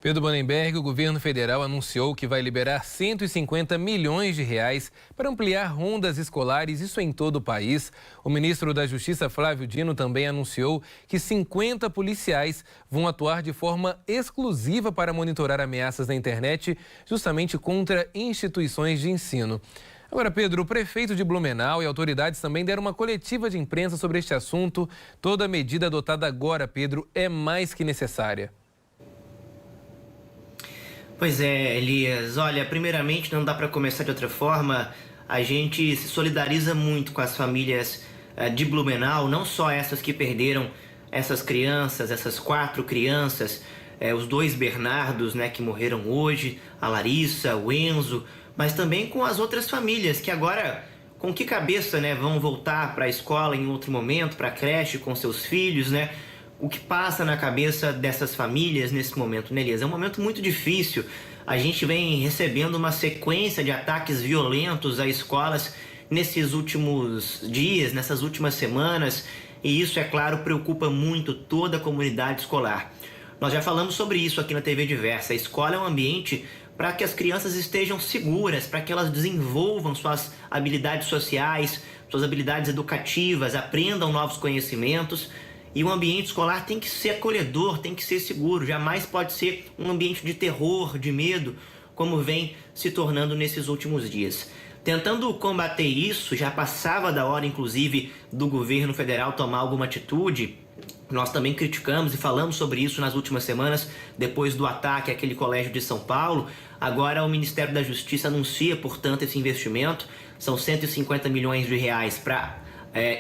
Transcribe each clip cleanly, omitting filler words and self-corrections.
Pedro Bannemberg, o governo federal anunciou que vai liberar 150 milhões de reais para ampliar rondas escolares, isso em todo o país. O ministro da Justiça, Flávio Dino, também anunciou que 50 policiais vão atuar de forma exclusiva para monitorar ameaças na internet, justamente contra instituições de ensino. Agora, Pedro, o prefeito de Blumenau e autoridades também deram uma coletiva de imprensa sobre este assunto. Toda medida adotada agora, Pedro, é mais que necessária. Pois é, Elias. Olha, primeiramente, não dá para começar de outra forma. A gente se solidariza muito com as famílias de Blumenau, não só essas que perderam essas crianças, essas 4 crianças, os 2 Bernardos, né, que morreram hoje, a Larissa, o Enzo, mas também com as outras famílias que agora, com que cabeça, né, vão voltar para a escola em outro momento, para a creche com seus filhos, né? O que passa na cabeça dessas famílias nesse momento, né, Elias? É um momento muito difícil. A gente vem recebendo uma sequência de ataques violentos a escolas nesses últimos dias, nessas últimas semanas, e isso, é claro, preocupa muito toda a comunidade escolar. Nós já falamos sobre isso aqui na TV Diversa. A escola é um ambiente para que as crianças estejam seguras, para que elas desenvolvam suas habilidades sociais, suas habilidades educativas, aprendam novos conhecimentos. E o ambiente escolar tem que ser acolhedor, tem que ser seguro, jamais pode ser um ambiente de terror, de medo, como vem se tornando nesses últimos dias. Tentando combater isso, já passava da hora, inclusive, do governo federal tomar alguma atitude. Nós também criticamos e falamos sobre isso nas últimas semanas, depois do ataque àquele colégio de São Paulo. Agora o Ministério da Justiça anuncia, portanto, esse investimento. São 150 milhões de reais para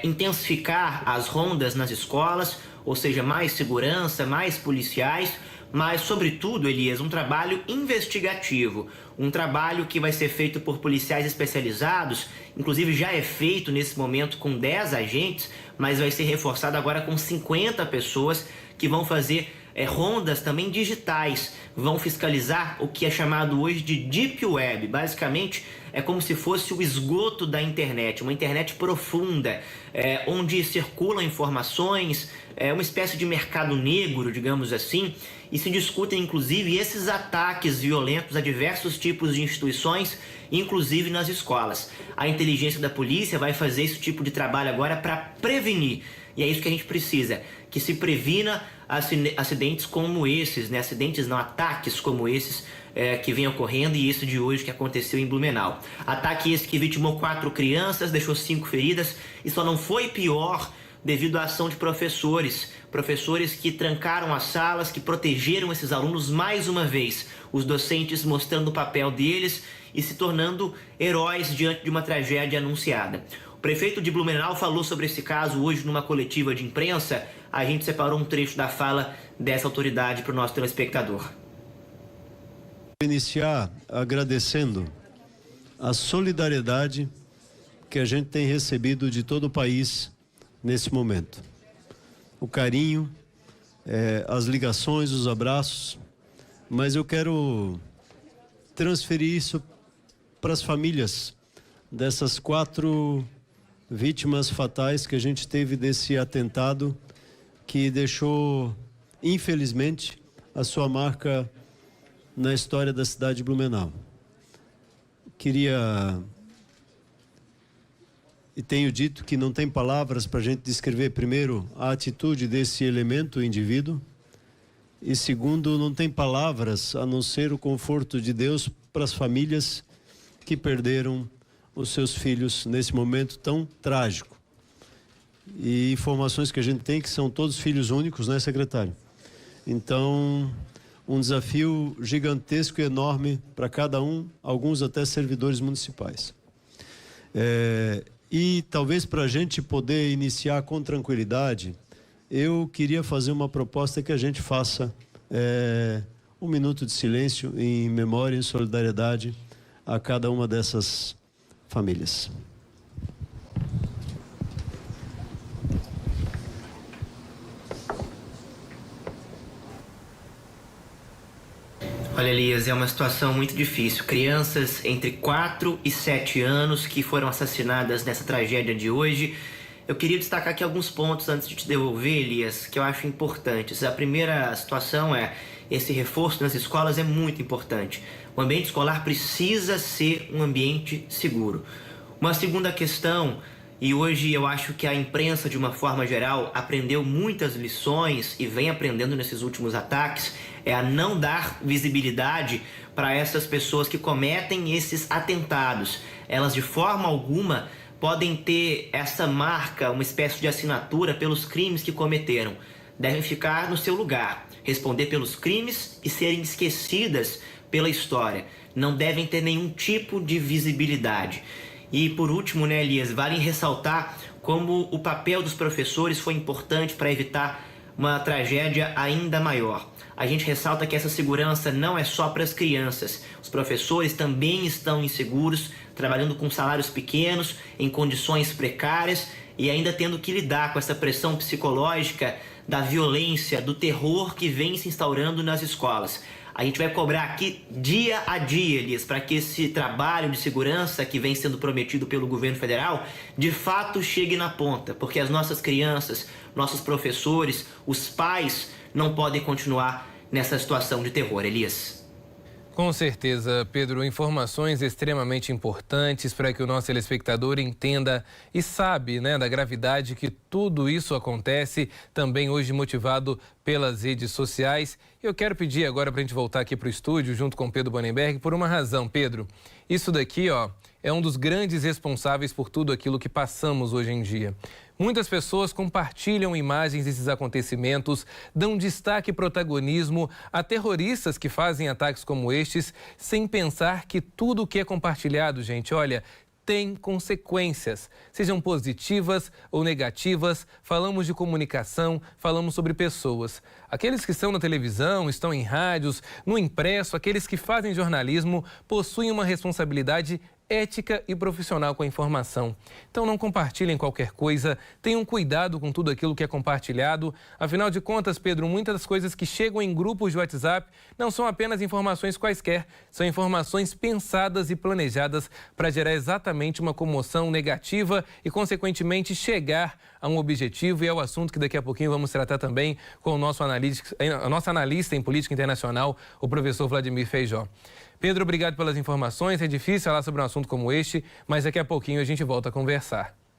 intensificar as rondas nas escolas, ou seja, mais segurança, mais policiais, mas, sobretudo, Elias, um trabalho investigativo, um trabalho que vai ser feito por policiais especializados, inclusive já é feito nesse momento com 10 agentes, mas vai ser reforçado agora com 50 pessoas que vão fazer rondas também digitais, vão fiscalizar o que é chamado hoje de Deep Web. Basicamente, é como se fosse o esgoto da internet, uma internet profunda, onde circulam informações, uma espécie de mercado negro, digamos assim, e se discutem, inclusive, esses ataques violentos a diversos tipos de instituições, inclusive nas escolas. A inteligência da polícia vai fazer esse tipo de trabalho agora para prevenir, e é isso que a gente precisa, que se previna acidentes como esses, né? Acidentes não, ataques como esses que vem ocorrendo, e esse de hoje que aconteceu em Blumenau. Ataque esse que vitimou 4 crianças, deixou 5 feridas, e só não foi pior devido à ação de professores que trancaram as salas, que protegeram esses alunos mais uma vez, os docentes mostrando o papel deles e se tornando heróis diante de uma tragédia anunciada. O prefeito de Blumenau falou sobre esse caso hoje numa coletiva de imprensa. A gente separou um trecho da fala dessa autoridade para o nosso telespectador. Vou iniciar agradecendo a solidariedade que a gente tem recebido de todo o país nesse momento. O carinho, as ligações, os abraços, mas eu quero transferir isso para as famílias dessas 4 vítimas fatais que a gente teve desse atentado que deixou, infelizmente, a sua marca na história da cidade de Blumenau. Queria e tenho dito que não tem palavras para a gente descrever, primeiro, a atitude desse elemento, o indivíduo, e segundo, não tem palavras a não ser o conforto de Deus para as famílias que perderam os seus filhos nesse momento tão trágico. E informações que a gente tem que são todos filhos únicos, né, secretário? Então, um desafio gigantesco e enorme para cada um, alguns até servidores municipais. E talvez para a gente poder iniciar com tranquilidade, eu queria fazer uma proposta que a gente faça um minuto de silêncio em memória e em solidariedade a cada uma dessas famílias. Olha, Elias, é uma situação muito difícil. Crianças entre 4 e 7 anos que foram assassinadas nessa tragédia de hoje. Eu queria destacar aqui alguns pontos antes de te devolver, Elias, que eu acho importantes. A primeira situação é esse reforço nas escolas é muito importante. O ambiente escolar precisa ser um ambiente seguro. Uma segunda questão, e hoje eu acho que a imprensa, de uma forma geral, aprendeu muitas lições e vem aprendendo nesses últimos ataques, é a não dar visibilidade para essas pessoas que cometem esses atentados. Elas, de forma alguma, podem ter essa marca, uma espécie de assinatura pelos crimes que cometeram. Devem ficar no seu lugar, responder pelos crimes e serem esquecidas pela história. Não devem ter nenhum tipo de visibilidade. E por último, né, Elias, vale ressaltar como o papel dos professores foi importante para evitar uma tragédia ainda maior. A gente ressalta que essa segurança não é só para as crianças. Os professores também estão inseguros, trabalhando com salários pequenos, em condições precárias e ainda tendo que lidar com essa pressão psicológica da violência, do terror que vem se instaurando nas escolas. A gente vai cobrar aqui dia a dia, Elias, para que esse trabalho de segurança que vem sendo prometido pelo governo federal, de fato chegue na ponta, porque as nossas crianças, nossos professores, os pais não podem continuar nessa situação de terror, Elias. Com certeza, Pedro, informações extremamente importantes para que o nosso telespectador entenda e sabe, né, da gravidade que tudo isso acontece, também hoje motivado pelas redes sociais. Eu quero pedir agora para a gente voltar aqui para o estúdio junto com Pedro Banenberg por uma razão, Pedro. Isso daqui, ó, é um dos grandes responsáveis por tudo aquilo que passamos hoje em dia. Muitas pessoas compartilham imagens desses acontecimentos, dão destaque e protagonismo a terroristas que fazem ataques como estes, sem pensar que tudo o que é compartilhado, gente, olha, tem consequências, sejam positivas ou negativas. Falamos de comunicação, falamos sobre pessoas. Aqueles que estão na televisão, estão em rádios, no impresso, aqueles que fazem jornalismo, possuem uma responsabilidade ética e profissional com a informação. Então não compartilhem qualquer coisa, tenham cuidado com tudo aquilo que é compartilhado. Afinal de contas, Pedro, muitas das coisas que chegam em grupos de WhatsApp não são apenas informações quaisquer, são informações pensadas e planejadas para gerar exatamente uma comoção negativa e, consequentemente, chegar a um objetivo. E é o assunto que daqui a pouquinho vamos tratar também com o nosso analista em política internacional, o professor Vladimir Feijó. Pedro, obrigado pelas informações. É difícil falar sobre um assunto como este, mas daqui a pouquinho a gente volta a conversar.